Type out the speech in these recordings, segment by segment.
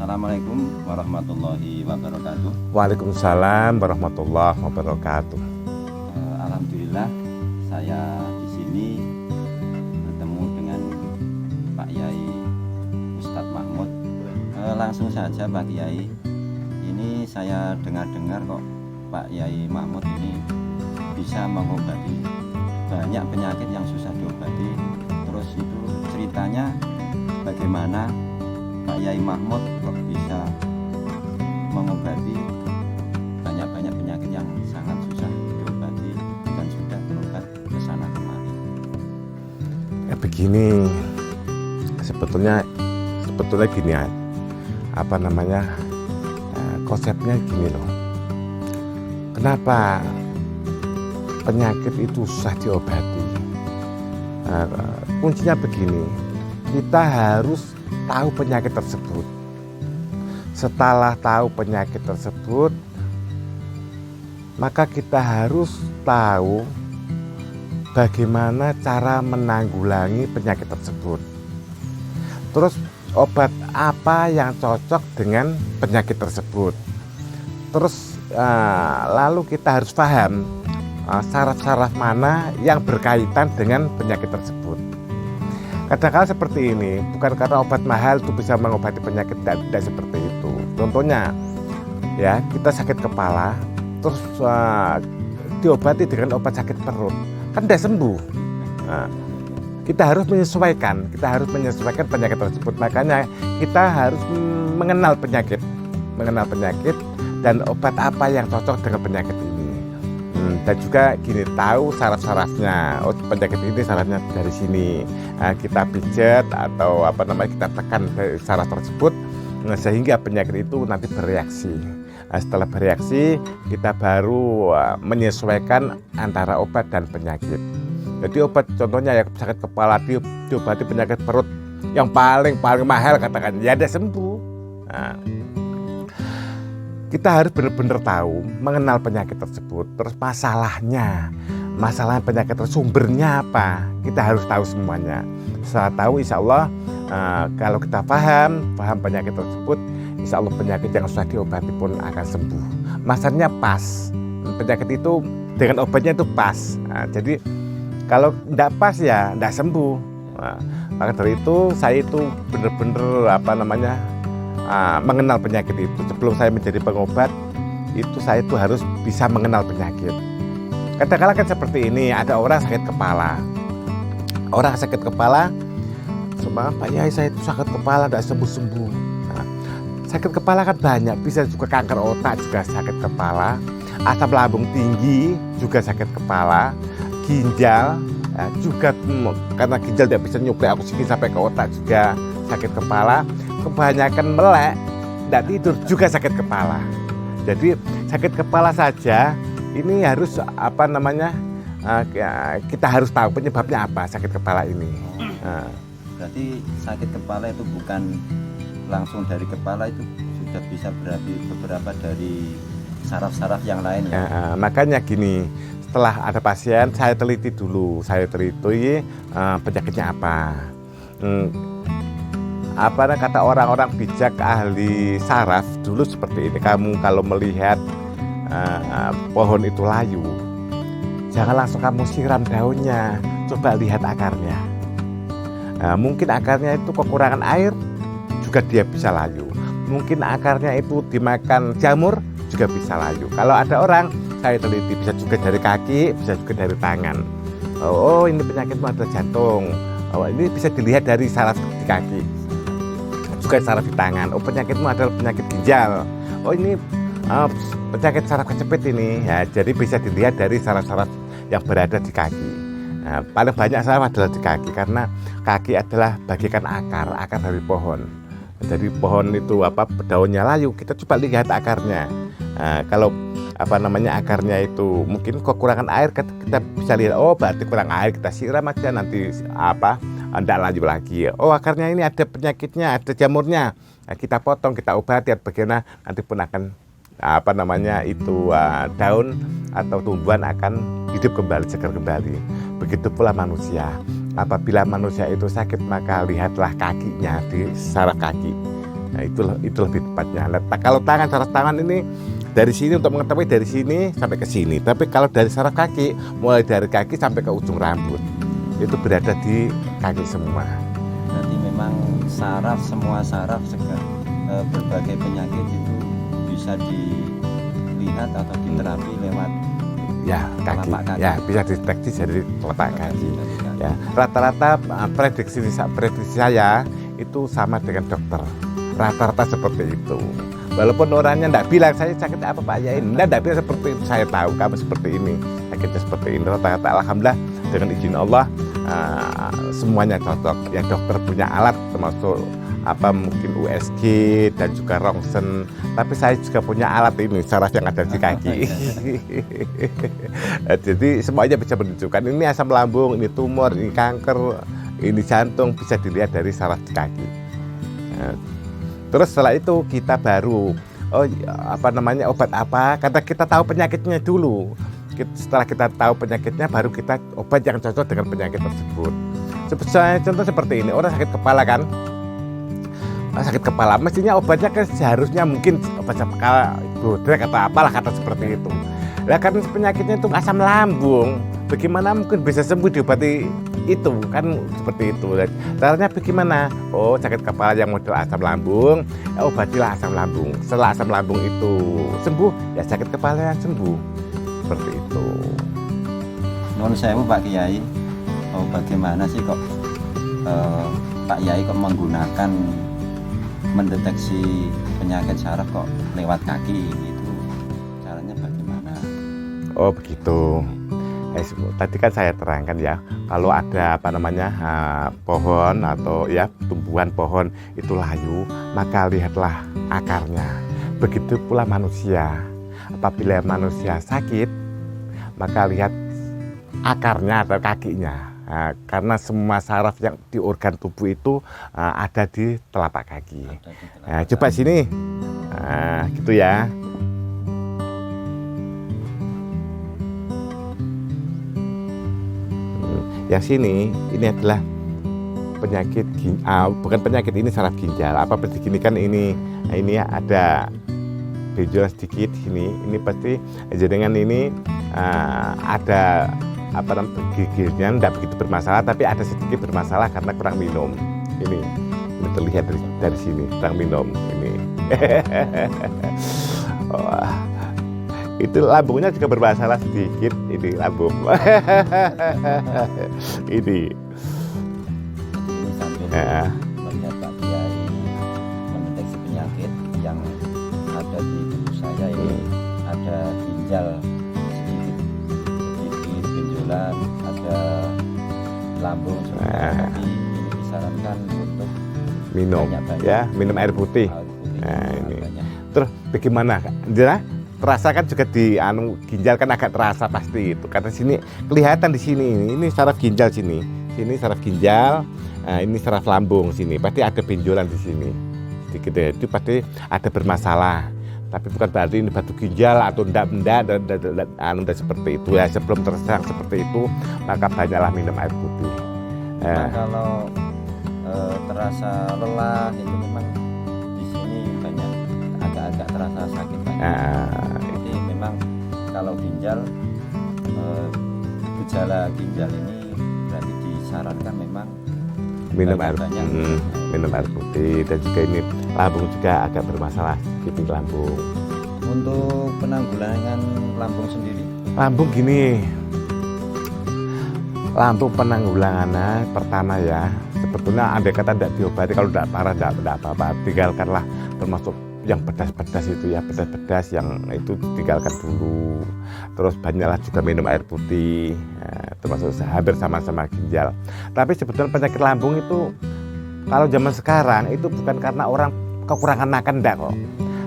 Assalamualaikum warahmatullahi wabarakatuh. Waalaikumsalam warahmatullahi wabarakatuh. Alhamdulillah saya di sini bertemu dengan Pak Yai Ustadz Mahmud. Langsung saja Pak Yai, ini saya dengar-dengar kok Pak Yai Mahmud ini bisa mengobati banyak penyakit yang susah diobati. Terus itu ceritanya bagaimana Pak Yai Mahmud kok bisa mengobati banyak-banyak penyakit yang sangat susah diobati dan sudah berobat ke sana kemari. Begini, sebetulnya gini ya, konsepnya gini loh. Kenapa penyakit itu susah diobati? Kuncinya begini, kita harus tahu penyakit tersebut. Setelah tahu penyakit tersebut, maka kita harus tahu bagaimana cara menanggulangi penyakit tersebut. Terus obat apa yang cocok dengan penyakit tersebut. Terus lalu kita harus paham syarat-syarat mana yang berkaitan dengan penyakit tersebut. Kadang-kadang seperti ini, bukan karena obat mahal itu bisa mengobati penyakit, tidak seperti itu. Contohnya, ya kita sakit kepala, terus diobati dengan obat sakit perut, kan tidak sembuh. Kita harus menyesuaikan penyakit tersebut. Makanya kita harus mengenal penyakit dan obat apa yang cocok dengan penyakit ini. Dan juga gini, tahu syarat-syaratnya. Oh, penyakit ini syaratnya dari sini. Kita pijat atau kita tekan dari syarat tersebut, sehingga penyakit itu nanti bereaksi. Setelah bereaksi, kita baru menyesuaikan antara obat dan penyakit. Jadi obat contohnya ya sakit kepala, diobati penyakit perut yang paling mahal katakan, ya ada sembuh. Kita harus benar-benar tahu, mengenal penyakit tersebut. Terus masalah penyakit sumbernya apa, kita harus tahu semuanya. Setelah tahu, insya Allah kalau kita paham penyakit tersebut, insya Allah penyakit yang sudah diobati pun akan sembuh. Masalahnya pas, penyakit itu dengan obatnya itu pas. Jadi kalau tidak pas ya tidak sembuh. Maka dari itu saya itu benar-benar mengenal penyakit itu. Sebelum saya menjadi pengobat itu, saya itu harus bisa mengenal penyakit. Kadang-kadang kan seperti ini, ada orang sakit kepala. Pak Yai, saya itu sakit kepala tidak sembuh-sembuh. Sakit kepala kan banyak, bisa juga kanker otak juga sakit kepala, asam lambung tinggi juga sakit kepala, ginjal juga karena ginjal tidak bisa nyuplai oksigen sampai ke otak juga sakit kepala. Kebanyakan melek, tidak tidur juga sakit kepala. Jadi sakit kepala saja ini harus kita harus tahu penyebabnya apa sakit kepala ini. Berarti sakit kepala itu bukan langsung dari kepala, itu sudah bisa berarti beberapa dari saraf-saraf yang lain ya. Makanya gini, setelah ada pasien saya teliti penyakitnya apa. Kata orang-orang bijak ahli saraf dulu seperti ini, kamu kalau melihat pohon itu layu, jangan langsung kamu siram daunnya, coba lihat akarnya. Mungkin akarnya itu kekurangan air, juga dia bisa layu. Mungkin akarnya itu dimakan jamur, juga bisa layu. Kalau ada orang, saya teliti, bisa juga dari kaki, bisa juga dari tangan. Oh, ini penyakitmu ada jantung. Oh, ini bisa dilihat dari saraf di kaki, juga saraf di tangan. Oh, penyakitmu adalah penyakit ginjal. Oh, ini penyakit saraf kejepit ini. Ya, jadi bisa dilihat dari saraf-saraf yang berada di kaki. Paling banyak saraf adalah di kaki, karena kaki adalah bagikan akar dari pohon. Jadi pohon itu daunnya layu, kita coba lihat akarnya. Kalau akarnya itu mungkin kekurangan air, kita bisa lihat, oh berarti kurang air, kita siram aja, nanti tidak layu lagi. Oh, akarnya ini ada penyakitnya, ada jamurnya, kita potong, kita obati, bagaimana nanti pun akan daun atau tumbuhan akan hidup kembali, segar kembali. Begitu pula manusia. Apabila manusia itu sakit, maka lihatlah kakinya, di saraf kaki. Nah, itu lebih tepatnya. Nah, kalau tangan, saraf tangan ini dari sini untuk mengetahui dari sini sampai ke sini. Tapi kalau dari saraf kaki, mulai dari kaki sampai ke ujung rambut, itu berada di kaki semua. Berarti memang semua saraf berbagai penyakit itu bisa dilihat atau diterapi lewat Ya, kaki. telapak kaki. Ya, bisa dideteksi dari telapak kaki. Ya, rata-rata prediksi saya itu sama dengan dokter. Rata-rata seperti itu. Walaupun orangnya tidak bilang saya sakit apa Pak ya ini, tidak bilang seperti itu. Saya tahu kamu seperti ini, sakitnya seperti ini. Rata-rata alhamdulillah dengan izin Allah semuanya cocok. Ya dokter punya alat termasuk mungkin USG dan juga rongsen. Tapi saya juga punya alat ini saraf yang ada di kaki. Jadi semuanya bisa menunjukkan ini asam lambung, ini tumor, ini kanker, ini jantung, bisa dilihat dari saraf di kaki. Terus setelah itu kita baru obat apa? Karena kita tahu penyakitnya dulu. Setelah kita tahu penyakitnya, baru kita obat yang cocok dengan penyakit tersebut. Contoh seperti ini, orang sakit kepala kan? Sakit kepala, mestinya obatnya kan seharusnya mungkin obat kepala bodrek atau apalah kata seperti itu. Lah karena penyakitnya itu asam lambung, bagaimana mungkin bisa sembuh diobati itu kan seperti itu. Caranya bagaimana? Oh, sakit kepala yang model asam lambung, obatilah asam lambung. Setelah asam lambung itu sembuh, ya sakit kepala yang sembuh. Seperti itu. Nuwun sewu Pak Kiai, bagaimana sih kok Pak Kiai kok menggunakan mendeteksi penyakit saraf kok lewat kaki itu, caranya bagaimana? Oh begitu. Tadi kan saya terangkan ya, kalau ada pohon atau ya tumbuhan pohon itu layu, maka lihatlah akarnya. Begitu pula manusia, apabila manusia sakit, maka lihat akarnya atau kakinya. Karena semua saraf yang di organ tubuh itu ada di telapak kaki. Coba sini, gitu ya. Yang sini, ini adalah penyakit bukan penyakit, ini saraf ginjal. Apa begini kan ini ada benjolan sedikit sini. Ini pasti jaringan ini ada gigirnya tidak begitu bermasalah, tapi ada sedikit bermasalah karena kurang minum. Ini terlihat dari sini kurang minum ini. Itu lambungnya juga bermasalah sedikit, ini lambung. Ini sambil melihat Pak Kiai mendeteksi penyakit yang ada di tubuh saya ini, ada ginjal sedikit benjolan, ada lambung juga. Jadi ini disarankan untuk minum banyak-banyak, ya, minum air putih. Nah, ini. Terus bagaimana? Terasa kan juga di ginjal kan agak terasa pasti itu. Karena sini kelihatan di sini ini saraf ginjal sini saraf ginjal, ini saraf lambung sini. Pasti ada benjolan di sini. Sedikit ya, itu pasti ada bermasalah. Tapi bukan berarti ini batu ginjal atau enggak seperti itu ya. Sebelum terserang seperti itu, maka banyaklah minum air putih. Kalau terasa lelah itu memang di sini banyak agak-agak terasa sakit banyak. Jadi memang kalau ginjal, gejala ginjal ini berarti disarankan memang minum air putih. Dan juga ini lambung juga agak bermasalah sedikit lambung. Untuk penanggulangan lambung sendiri, lambung gini, lambung penanggulangannya pertama ya, sebetulnya andai kata tidak diobati, kalau tidak parah tidak apa-apa, tinggalkanlah. Termasuk yang pedas-pedas itu ya, pedas-pedas yang itu tinggalkan dulu. Terus banyaklah juga minum air putih, termasuk hampir sama-sama ginjal. Tapi sebetulnya penyakit lambung itu kalau zaman sekarang itu bukan karena orang kekurangan makan enggak kok.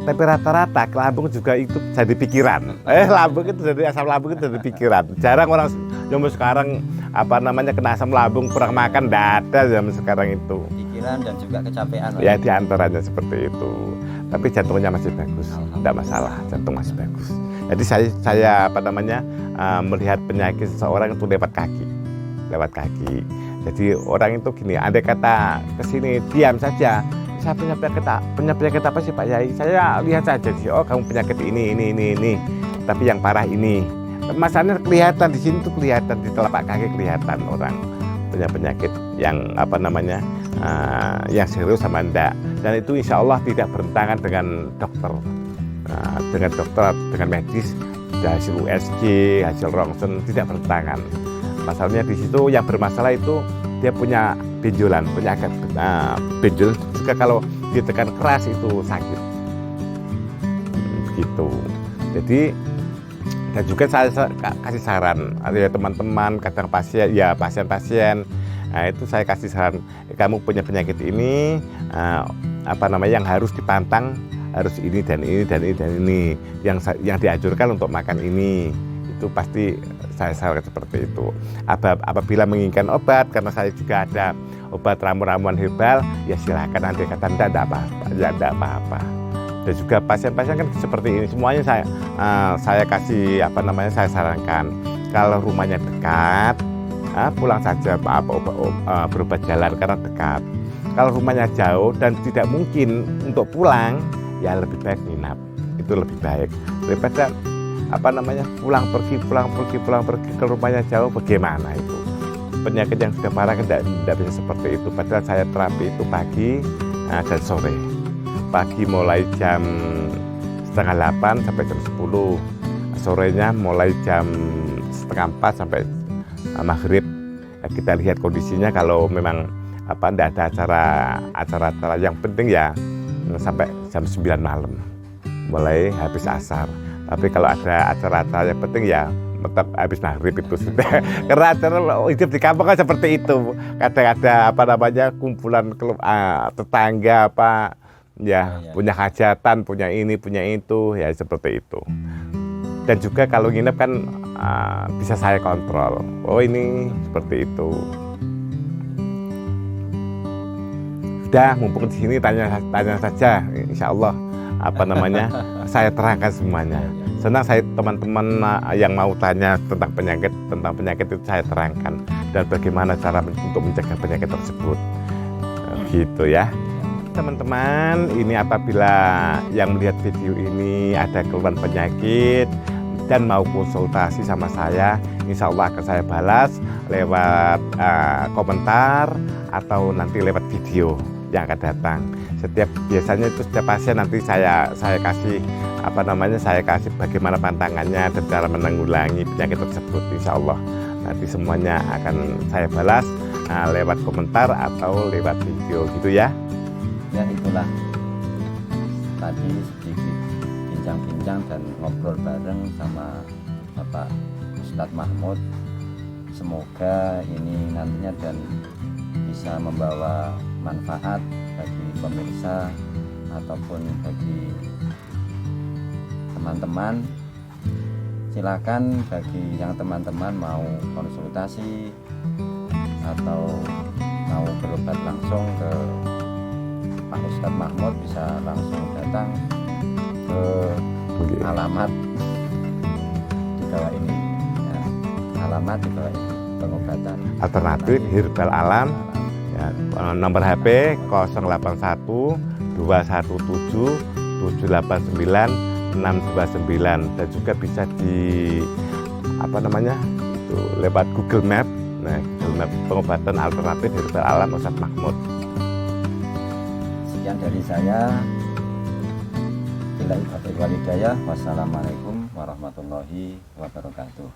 Tapi rata-rata lambung juga itu jadi pikiran. Lambung itu jadi asam lambung itu jadi pikiran. Jarang orang zaman sekarang kena asam lambung kurang makan, enggak ada zaman sekarang itu. pikiran dan juga kecapean. Ya diantaranya seperti itu. Tapi jantungnya masih bagus, tidak masalah, jantung masih bagus. Jadi saya melihat penyakit seseorang itu lewat kaki. Jadi orang itu gini, andai kata kesini diam saja, saya punya penyakit apa sih Pak Yai? Saya lihat saja sih, oh kamu penyakit ini. Tapi yang parah ini. Masalahnya kelihatan di sini tuh kelihatan di telapak kaki kelihatan orang punya penyakit yang apa namanya yang serius sama enggak. Dan itu insya Allah tidak bertentangan dengan dokter, dengan medis, hasil USG, hasil rongsen tidak bertentangan. Masalahnya di situ yang bermasalah itu dia punya benjolan, benjol juga kalau ditekan keras itu sakit, gitu. Jadi dan juga saya kasih saran, ada teman-teman kadang pasien, nah itu saya kasih saran, kamu punya penyakit ini, yang harus dipantang harus ini dan ini, yang dianjurkan untuk makan ini, itu pasti saya sarankan seperti itu. Apabila menginginkan obat, karena saya juga ada obat ramuan herbal, ya silakan, nanti kata tidak apa-apa. Dan juga pasien-pasien kan seperti ini semuanya saya kasih saya sarankan, kalau rumahnya dekat pulang saja berobat jalan karena dekat. Kalau rumahnya jauh dan tidak mungkin untuk pulang, ya lebih baik nginap, itu lebih baik daripada pulang pergi ke rumahnya jauh. Bagaimana itu penyakit yang sudah parah kan tidak bisa seperti itu. Padahal saya terapi itu pagi dan sore. Pagi mulai jam 7:30 sampai jam 10, sorenya mulai jam 3:30 sampai maghrib. Nah, kita lihat kondisinya, kalau memang tidak ada acara yang penting ya sampai jam 9 malam mulai habis asar. Tapi kalau ada acara-acara yang penting ya tetap habis maghrib itu sudah. Karena acara hidup di kampung kan seperti itu. Kadang ada kumpulan tetangga punya hajatan, punya ini, punya itu, ya seperti itu. Dan juga kalau nginep kan bisa saya kontrol. Oh ini seperti itu. Sudah, mumpung di sini tanya saja, insya Allah saya terangkan semuanya. Senang saya teman-teman yang mau tanya tentang penyakit itu saya terangkan, dan bagaimana cara untuk mencegah penyakit tersebut. Gitu ya. Teman-teman, ini apabila yang melihat video ini ada keluhan penyakit dan mau konsultasi sama saya, insya Allah akan saya balas lewat komentar atau nanti lewat video yang akan datang. Biasanya itu setiap pasien nanti saya kasih saya kasih bagaimana pantangannya dan cara menanggulangi penyakit tersebut. Insya Allah nanti semuanya akan saya balas lewat komentar atau lewat video, gitu ya. Ya itulah tadi sedikit bincang-bincang dan ngobrol bareng sama Bapak Ustadz Mahmud. Semoga ini nantinya dan bisa membawa manfaat bagi pemirsa ataupun bagi teman-teman. Silakan bagi yang teman-teman mau konsultasi atau mau berobat langsung ke Pak Ustadz Mahmud, bisa langsung datang ke alamat di bawah ini ya, alamat di bawah ini, pengobatan alternatif herbal alam ya, nomor HP 081 217 789 629, dan juga bisa di itu lewat Google Map. Nah, Google Map pengobatan alternatif herbal alam Ustadz Mahmud. Sekian dari saya. Wassalamualaikum warahmatullahi wabarakatuh.